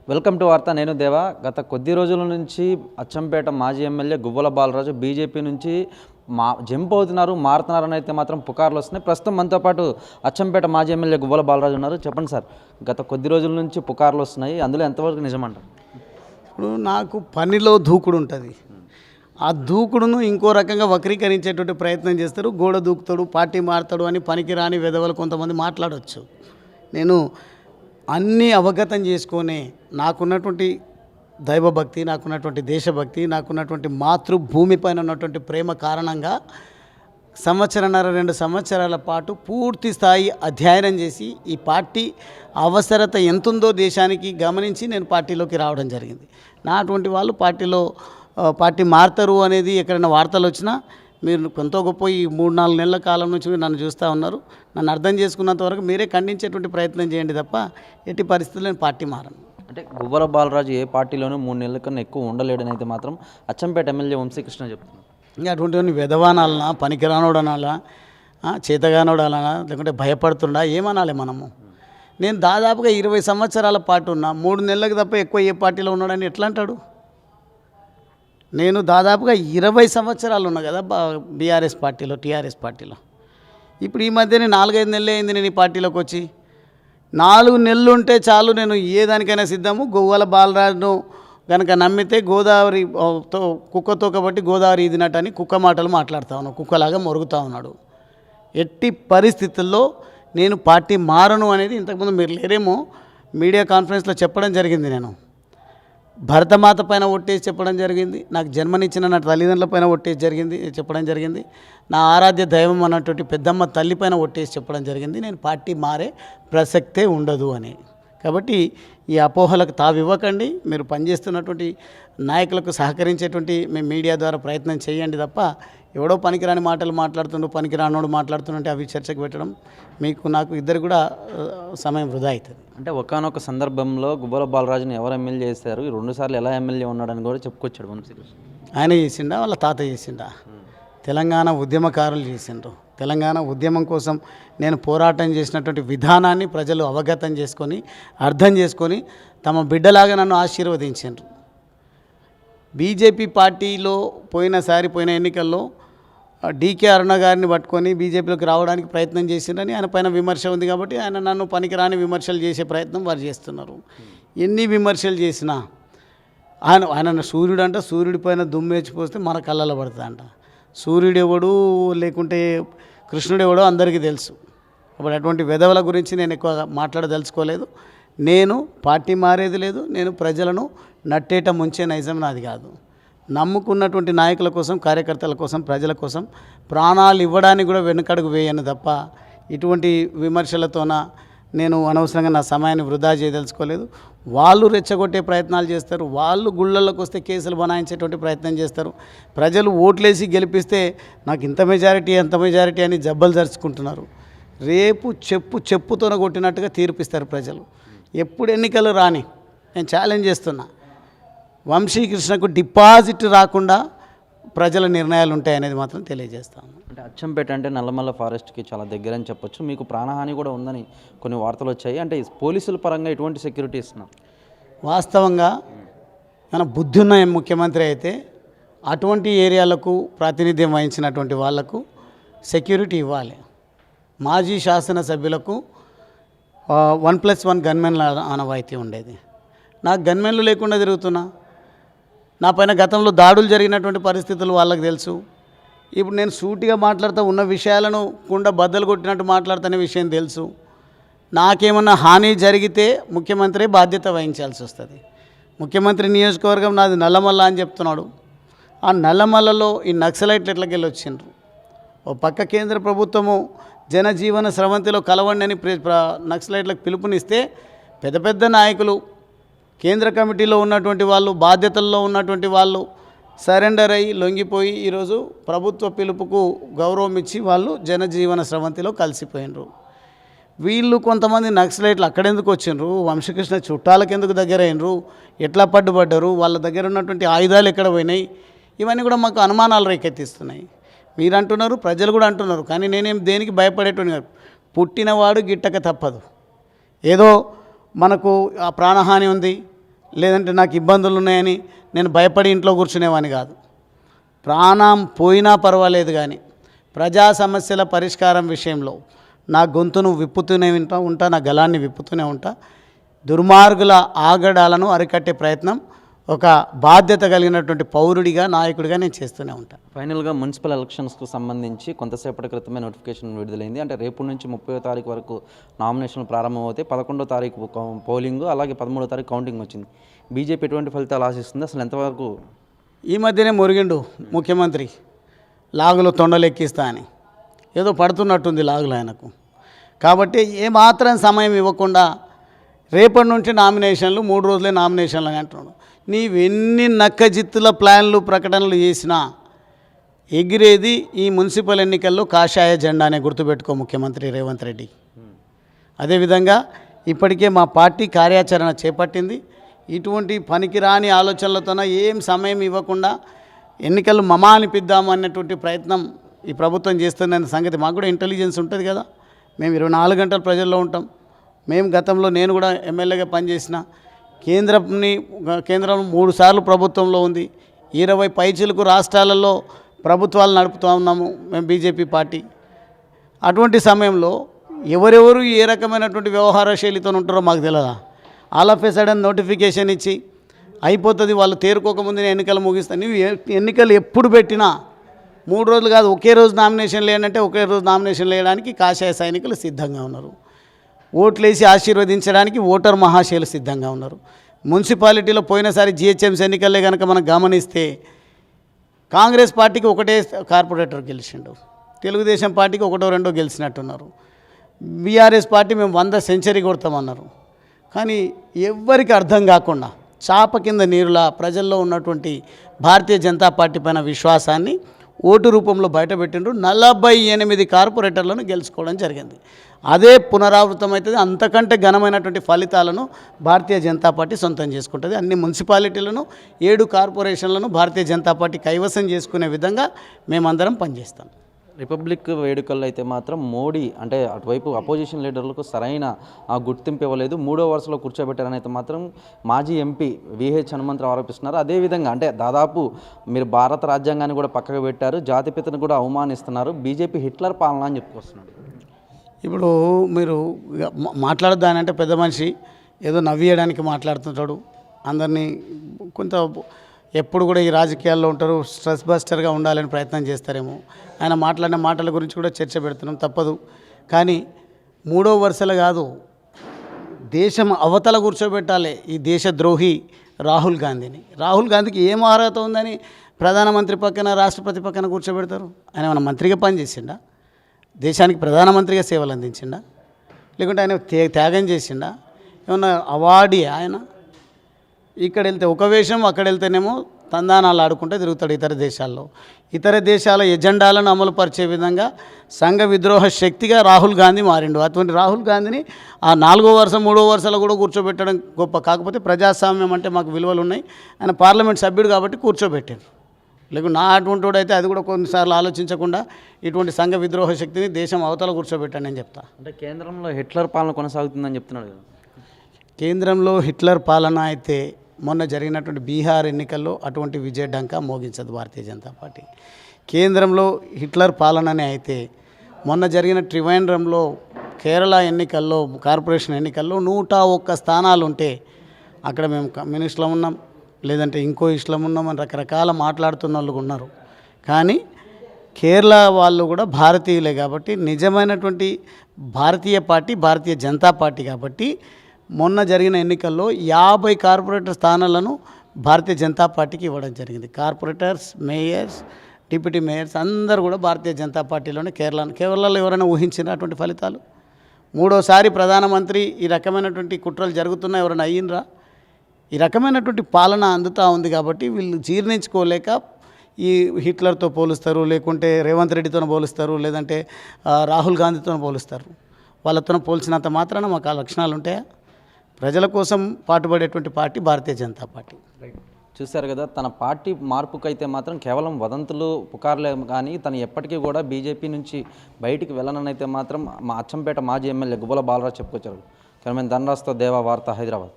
Welcome to వార్త. నేను దేవా. గత కొద్ది రోజుల నుంచి అచ్చంపేట మాజీ ఎమ్మెల్యే గువ్వల బాలరాజు బీజేపీ నుంచి జంప్ అవుతున్నారు, మారుతున్నారని అయితే మాత్రం పుకార్లు వస్తున్నాయి. ప్రస్తుతం మనతో పాటు అచ్చంపేట మాజీ ఎమ్మెల్యే గువ్వల బాలరాజు ఉన్నారు. చెప్పండి సార్, గత కొద్ది రోజుల నుంచి పుకార్లు వస్తున్నాయి, అందులో ఎంతవరకు నిజమంటారు? ఇప్పుడు నాకు పనిలో దూకుడు ఉంటుంది. ఆ దూకుడును ఇంకో రకంగా వక్రీకరించేటువంటి ప్రయత్నం చేస్తారు. గోడ దూకుతాడు, పార్టీ మారుతాడు అని పనికిరాని వెధవలు కొంతమంది మాట్లాడవచ్చు. నేను అన్నీ అవగతం చేసుకొని నాకున్నటువంటి దైవభక్తి, నాకున్నటువంటి దేశభక్తి, నాకున్నటువంటి మాతృభూమి పైన ఉన్నటువంటి ప్రేమ కారణంగా సంవత్సరన్నర 2 సంవత్సరాల పాటు పూర్తి స్థాయి అధ్యయనం చేసి ఈ పార్టీ అవసరత ఎంతుందో దేశానికి గమనించి నేను పార్టీలోకి రావడం జరిగింది. నా అటువంటి వాళ్ళు పార్టీ మారుతారు అనేది ఎక్కడైనా వార్తలు వచ్చినా మీరు కొంత గొప్ప ఈ 3-4 నెలల కాలం నుంచి నన్ను చూస్తూ ఉన్నారు. నన్ను అర్థం చేసుకున్నంత వరకు మీరే ఖండించేటువంటి ప్రయత్నం చేయండి తప్ప ఎట్టి పరిస్థితుల్లో నేను పార్టీ మారను. అంటే గువ్వల బాలరాజు ఏ పార్టీలోనూ 3 నెలల కన్నా ఎక్కువ ఉండలేడని అయితే మాత్రం అచ్చంపేట ఎమ్మెల్యే వంశీకృష్ణ చెప్తున్నారు. ఇంకా అటువంటి విధవానాలనా, పనికిరానోడనాలా, చేతగానోడాలనా, లేకుంటే భయపడుతుండా ఏమనాలి మనము? నేను దాదాపుగా 20 సంవత్సరాల పాటు ఉన్నా, 3 నెలలకు తప్ప ఎక్కువ ఏ పార్టీలో ఉన్నాడని ఎట్లా అంటాడు? నేను దాదాపుగా 20 సంవత్సరాలు ఉన్నా కదా బీఆర్ఎస్ పార్టీలో, టీఆర్ఎస్ పార్టీలో. ఇప్పుడు ఈ మధ్యనే 4-5 నెలలే అయింది నేను ఈ పార్టీలోకి వచ్చి. 4 నెలలు ఉంటే చాలు, నేను ఏ దానికైనా సిద్ధము. గువ్వల బాలరాజును కనుక నమ్మితే కుక్కతో కాబట్టి గోదావరి ఈదినట్టని కుక్క మాటలు మాట్లాడుతూ ఉన్నాడు, కుక్కలాగా మొరుగుతూ ఉన్నాడు. ఎట్టి పరిస్థితుల్లో నేను పార్టీ మారను అనేది ఇంతకుముందు మీరు లేరేమో మీడియా కాన్ఫరెన్స్లో చెప్పడం జరిగింది. నేను భరతమాత పైన ఒట్టేసి చెప్పడం జరిగింది, నాకు జన్మనిచ్చిన నా తల్లిదండ్రుల పైన ఒట్టేసి చెప్పడం జరిగింది, నా ఆరాధ్య దైవం అన్నటువంటి పెద్దమ్మ తల్లి పైన ఒట్టేసి చెప్పడం జరిగింది. నేను పార్టీ మారే ప్రసక్తే ఉండదు అని. కాబట్టి ఈ అపోహలకు తావివ్వకండి. మీరు పనిచేస్తున్నటువంటి నాయకులకు సహకరించేటువంటి మేము మీడియా ద్వారా ప్రయత్నం చేయండి తప్ప ఎవడో పనికిరాని మాటలు మాట్లాడుతుండో, పనికిరానోడు మాట్లాడుతుంటే అవి చర్చకు పెట్టడం నాకు ఇద్దరు కూడా సమయం వృధా అవుతుంది. అంటే ఒకానొక సందర్భంలో గువ్వల బాలరాజుని ఎవరు ఎమ్మెల్యే చేశారు, ఈ 2 సార్లు ఎలా ఎమ్మెల్యే ఉన్నాడని కూడా చెప్పుకొచ్చాడు వంశీకృష్ణ. ఆయన చేసిండా, వాళ్ళ తాత చేసిండా? తెలంగాణ ఉద్యమకారులు చేసిండ్రు. తెలంగాణ ఉద్యమం కోసం నేను పోరాటం చేసినటువంటి విధానాన్ని ప్రజలు అవగతం చేసుకొని, అర్థం చేసుకొని తమ బిడ్డలాగా నన్ను ఆశీర్వదించారు. బీజేపీ పార్టీలో పోయిన ఎన్నికల్లో డీకే అరుణ గారిని పట్టుకొని బీజేపీలోకి రావడానికి ప్రయత్నం చేసిండ్రని ఆయన పైన విమర్శ ఉంది కాబట్టి ఆయన నన్ను పనికిరాని విమర్శలు చేసే ప్రయత్నం వారు చేస్తున్నారు. ఎన్ని విమర్శలు చేసినా ఆయన సూర్యుడు అంట, సూర్యుడి పైన దుమ్మేచిపోస్తే మన కళ్ళలో పడుతుందంట. సూర్యుడు ఎవడు లేకుంటే కృష్ణుడు ఎవడో అందరికీ తెలుసు. కాబట్టి అటువంటి వెధవల గురించి నేను ఎక్కువ మాట్లాడదలుచుకోలేదు. నేను పార్టీ మారేది లేదు. నేను ప్రజలను నట్టేట ముంచే నైజం నాది కాదు. నమ్ముకున్నటువంటి నాయకుల కోసం, కార్యకర్తల కోసం, ప్రజల కోసం ప్రాణాలు ఇవ్వడానికి కూడా వెనుకడుగు వేయను తప్ప ఇటువంటి విమర్శలతోన నేను అనవసరంగా నా సమయాన్ని వృధా చేయదలుచుకోలేదు. వాళ్ళు రెచ్చగొట్టే ప్రయత్నాలు చేస్తారు, వాళ్ళు గుళ్ళల్లోకి వస్తే కేసులు బనాయించేటువంటి ప్రయత్నం చేస్తారు. ప్రజలు ఓట్లేసి గెలిపిస్తే నాకు ఇంత మెజారిటీ అంత మెజారిటీ అని జబ్బలు జరుచుకుంటున్నారు. రేపు చెప్పుతోన కొట్టినట్టుగా తీర్పిస్తారు ప్రజలు. ఎప్పుడు ఎన్నికలు రాని నేను ఛాలెంజ్ చేస్తున్నా, వంశీకృష్ణకు డిపాజిట్ రాకుండా ప్రజల నిర్ణయాలు ఉంటాయనేది మాత్రం తెలియజేస్తాను. అంటే అచ్చంపేట అంటే నల్లమల్ల ఫారెస్ట్కి చాలా దగ్గర అని చెప్పొచ్చు. మీకు ప్రాణహాని కూడా ఉందని కొన్ని వార్తలు వచ్చాయి. అంటే పోలీసుల పరంగా ఎటువంటి సెక్యూరిటీ ఇస్తున్నారు? వాస్తవంగా మన బుద్ధి ఉన్న ముఖ్యమంత్రి అయితే అటువంటి ఏరియాలకు ప్రాతినిధ్యం వహించినటువంటి వాళ్లకు సెక్యూరిటీ ఇవ్వాలి. మాజీ శాసనసభ్యులకు 1+1 గన్మెన్ల ఆనవాయితీ ఉండేది. నాకు గన్మెన్లు లేకుండా తిరుగుతున్నా. నా పైన గతంలో దాడులు జరిగినటువంటి పరిస్థితులు వాళ్ళకి తెలుసు. ఇప్పుడు నేను సూటిగా మాట్లాడుతూ ఉన్న విషయాలను కుండ బద్దలు కొట్టినట్టు మాట్లాడుతున్న విషయం తెలుసు. నాకేమన్నా హాని జరిగితే ముఖ్యమంత్రి బాధ్యత వహించాల్సి వస్తుంది. ముఖ్యమంత్రి నియోజకవర్గం నాది నల్లమల్ల అని చెప్తున్నాడు. ఆ నల్లమల్లలో ఈ నక్సలైట్లు ఎట్లకి వెళ్ళి వచ్చిండ్రు? ఓ పక్క కేంద్ర ప్రభుత్వము జనజీవన స్రవంతిలో కలవండి అని నక్సలైట్లకు పిలుపునిస్తే పెద్ద పెద్ద నాయకులు, కేంద్ర కమిటీలో ఉన్నటువంటి వాళ్ళు, బాధ్యతల్లో ఉన్నటువంటి వాళ్ళు సరెండర్ అయ్యి లొంగిపోయి ఈరోజు ప్రభుత్వ పిలుపుకు గౌరవం ఇచ్చి వాళ్ళు జనజీవన స్రవంతిలో కలిసిపోయినరు. వీళ్ళు కొంతమంది నక్సలైట్లు అక్కడెందుకు వచ్చిండ్రు, వంశకృష్ణ చుట్టాలకు ఎందుకు దగ్గర అయినరు, ఎట్లా పడ్డుపడ్డారు, వాళ్ళ దగ్గర ఉన్నటువంటి ఆయుధాలు ఎక్కడ పోయినాయి, ఇవన్నీ కూడా మాకు అనుమానాలు రేకెత్తిస్తున్నాయి. మీరు అంటున్నారు, ప్రజలు కూడా అంటున్నారు. కానీ నేనేం దేనికి భయపడేటువంటి కాదు. పుట్టినవాడు గిట్టక తప్పదు. ఏదో మనకు ఆ ప్రాణహాని ఉంది, లేదంటే నాకు ఇబ్బందులు ఉన్నాయని నేను భయపడి ఇంట్లో కూర్చునేవాని కాదు. ప్రాణం పోయినా పర్వాలేదు కానీ ప్రజా సమస్యల పరిష్కారం విషయంలో నా గొంతును విప్పుతూనే ఉంటా, నా గలాన్ని విప్పుతూనే ఉంటా. దుర్మార్గుల ఆగడాలను అరికట్టే ప్రయత్నం ఒక బాధ్యత కలిగినటువంటి పౌరుడిగా, నాయకుడిగా నేను చేస్తూనే ఉంటాను. ఫైనల్గా మున్సిపల్ ఎలక్షన్స్కు సంబంధించి కొంతసేపటి క్రితమే నోటిఫికేషన్ విడుదలైంది. అంటే రేపు నుంచి 30వ తారీఖు వరకు నామినేషన్లు ప్రారంభమవుతాయి. 11వ తారీఖు పోలింగ్, అలాగే 13వ తారీఖు కౌంటింగ్ వచ్చింది. బీజేపీ ఎటువంటి ఫలితాలు ఆశిస్తుంది? అసలు ఎంతవరకు? ఈ మధ్యనే మురిగిండు ముఖ్యమంత్రి, లాగులో తొండలెక్కిస్తా అని. ఏదో పడుతున్నట్టుంది లాగులు ఆయనకు. కాబట్టి ఏమాత్రం సమయం ఇవ్వకుండా రేపటి నుంచి నామినేషన్లు, 3 రోజులే నామినేషన్లు అని అంటున్నాడు. నీవెన్ని నక్కజిత్తుల ప్లాన్లు, ప్రకటనలు చేసినా ఎగిరేది ఈ మున్సిపల్ ఎన్నికల్లో కాషాయ జెండానే, గుర్తుపెట్టుకో ముఖ్యమంత్రి రేవంత్ రెడ్డి. అదేవిధంగా ఇప్పటికే మా పార్టీ కార్యాచరణ చేపట్టింది. ఇటువంటి పనికిరాని ఆలోచనలతోన ఏం సమయం ఇవ్వకుండా ఎన్నికలు మమా అనిపిద్దాము అన్నటువంటి ప్రయత్నం ఈ ప్రభుత్వం చేస్తున్న సంగతి మాకు కూడా ఇంటెలిజెన్స్ ఉంటుంది కదా. మేము 24 గంటలు ప్రజల్లో ఉంటాం. మేము గతంలో నేను కూడా ఎమ్మెల్యేగా పనిచేసిన. కేంద్రం 3 సార్లు ప్రభుత్వంలో ఉంది. 20 పైచిలకు రాష్ట్రాలలో ప్రభుత్వాలు నడుపుతూ ఉన్నాము మేము బీజేపీ పార్టీ. అటువంటి సమయంలో ఎవరెవరు ఏ రకమైనటువంటి వ్యవహార శైలితో ఉంటారో మాకు తెలియదా? All of A sudden notification ఇచ్చి అయిపోతుంది, వాళ్ళు తేరుకోకముందే ఎన్నికలు ముగిస్తాను. నువ్వు ఎన్నికలు ఎప్పుడు పెట్టినా 3 రోజులు కాదు, ఒకే రోజు నామినేషన్ లేనంటే ఒకే రోజు నామినేషన్ వేయడానికి కాషాయ సైనికులు సిద్ధంగా ఉన్నారు. ఓట్లేసి ఆశీర్వదించడానికి ఓటర్ మహాశయులు సిద్ధంగా ఉన్నారు. మున్సిపాలిటీలో పోయినసారి జిహెచ్ఎంసీ ఎన్నికలే కనుక మనం గమనిస్తే కాంగ్రెస్ పార్టీకి ఒకటే కార్పొరేటర్ గెలిచిండు, తెలుగుదేశం పార్టీకి 1, 2 గెలిచినట్టున్నారు. బీఆర్ఎస్ పార్టీ మేము 100 సెంచరీ కొడతామన్నారు. కానీ ఎవ్వరికి అర్థం కాకుండా చాప కింద నీరులా ప్రజల్లో ఉన్నటువంటి భారతీయ జనతా పార్టీ పైన విశ్వాసాన్ని ఓటు రూపంలో బయటపెట్టిండ్రు. 48 కార్పొరేటర్లను గెలుచుకోవడం జరిగింది. అదే పునరావృతం అవుతుంది. అంతకంటే ఘనమైనటువంటి ఫలితాలను భారతీయ జనతా పార్టీ సొంతం చేసుకుంటుంది. అన్ని మున్సిపాలిటీలను, 7 కార్పొరేషన్లను భారతీయ జనతా పార్టీ కైవసం చేసుకునే విధంగా మేమందరం పనిచేస్తాం. రిపబ్లిక్ వేడుకల్లో అయితే మాత్రం మోడీ అంటే అటువైపు అపోజిషన్ లీడర్లకు సరైన గుర్తింపు ఇవ్వలేదు, 3వ వరుసలో కూర్చోబెట్టారని అయితే మాత్రం మాజీ ఎంపీ విహెచ్ హనుమంతరావు ఆరోపిస్తున్నారు. అదేవిధంగా అంటే దాదాపు మీరు భారత రాజ్యాంగాన్ని కూడా పక్కకు పెట్టారు, జాతిపితను కూడా అవమానిస్తున్నారు, బీజేపీ హిట్లర్ పాలన అని చెప్పుకొస్తున్నారు. ఇప్పుడు మీరు మాట్లాడదానంటే పెద్ద మనిషి ఏదో నవ్వేయడానికి మాట్లాడుతుంటాడు. అందరినీ కొంత ఎప్పుడు కూడా ఈ రాజకీయాల్లో ఉంటారు, స్ట్రెస్ బస్టర్గా ఉండాలని ప్రయత్నం చేస్తారేమో. ఆయన మాట్లాడిన మాటల గురించి కూడా చర్చ పెడుతున్నాం, తప్పదు. కానీ 3వ వరుసలు కాదు, దేశం అవతల కూర్చోబెట్టాలి ఈ దేశద్రోహి రాహుల్ గాంధీని. రాహుల్ గాంధీకి ఏం అర్హత ఉందని ప్రధానమంత్రి పక్కన, రాష్ట్రపతి పక్కన కూర్చోబెడతారు? ఆయన ఏమైనా మంత్రిగా పనిచేసిండా? దేశానికి ప్రధానమంత్రిగా సేవలు అందించిండా? లేకుంటే ఆయన త్యాగం చేసిండా? ఏమన్నా అవార్డీ ఆయన? ఇక్కడ వెళ్తే ఒక వేషం, అక్కడ వెళ్తేనేమో తందానాలు ఆడుకుంటే తిరుగుతాడు ఇతర దేశాల ఎజెండాలను అమలుపరిచే విధంగా సంఘ విద్రోహ శక్తిగా రాహుల్ గాంధీ మారిండు. అటువంటి రాహుల్ గాంధీని ఆ 4వ వరుస 3వ వరుసలో కూడా కూర్చోబెట్టడం గొప్ప. కాకపోతే ప్రజాస్వామ్యం అంటే మాకు విలువలు ఉన్నాయి, ఆయన పార్లమెంట్ సభ్యుడు కాబట్టి కూర్చోబెట్టారు. లేకుంటే నా అటువంటి వాడు అయితే అది కూడా కొన్నిసార్లు ఆలోచించకుండా ఇటువంటి సంఘ విద్రోహ శక్తిని దేశం అవతల కూర్చోబెట్టాను నేను చెప్తా. అంటే కేంద్రంలో హిట్లర్ పాలన కొనసాగుతుందని చెప్తున్నాడు కదా. కేంద్రంలో హిట్లర్ పాలన అయితే మొన్న జరిగినటువంటి బీహార్ ఎన్నికల్లో అటువంటి విజయ డంకా మోగించదు భారతీయ జనతా పార్టీ. కేంద్రంలో హిట్లర్ పాలననే అయితే మొన్న జరిగిన త్రివేంద్రంలో కేరళ ఎన్నికల్లో, కార్పొరేషన్ ఎన్నికల్లో 101 స్థానాలు ఉంటే అక్కడ మేము కమ్యూనిస్టులం ఉన్నాం, లేదంటే ఇంకో ఇస్లాం ఉన్నాం అని రకరకాల మాట్లాడుతున్న వాళ్ళు ఉన్నారు. కానీ కేరళ వాళ్ళు కూడా భారతీయులే కాబట్టి, నిజమైనటువంటి భారతీయ పార్టీ భారతీయ జనతా పార్టీ కాబట్టి మొన్న జరిగిన ఎన్నికల్లో 50 కార్పొరేటర్ స్థానాలను భారతీయ జనతా పార్టీకి ఇవ్వడం జరిగింది. కార్పొరేటర్స్, మేయర్స్, డిప్యూటీ మేయర్స్ అందరూ కూడా భారతీయ జనతా పార్టీలోనే. కేరళలో ఎవరైనా ఊహించినటువంటి ఫలితాలు? 3వసారి ప్రధానమంత్రి ఈ రకమైనటువంటి కుట్రలు జరుగుతున్నా ఎవరైనా అయ్యిండ్రా? ఈ రకమైనటువంటి పాలన అందుతూ ఉంది కాబట్టి వీళ్ళు జీర్ణించుకోలేక ఈ హిట్లర్తో పోలుస్తారు, లేకుంటే రేవంత్ రెడ్డితో పోలుస్తారు, లేదంటే రాహుల్ గాంధీతో పోలుస్తారు. వాళ్ళతో పోల్చినంత మాత్రాన మాకు ఆ లక్షణాలు ఉంటాయా? ప్రజల కోసం పాటుపడేటువంటి పార్టీ భారతీయ జనతా పార్టీ. చూశారు కదా, తన పార్టీ మార్పుకైతే మాత్రం కేవలం వదంతులు, పుకార్లే కానీ తను ఎప్పటికీ కూడా బీజేపీ నుంచి బయటికి వెళ్ళనైతే మాత్రం మా అచ్చంపేట మాజీ ఎమ్మెల్యే గువ్వల బాలరాజు చెప్పుకొచ్చారు. కెమెరామెన్ ధనరాజ్తో దేవా, వార్త, హైదరాబాద్.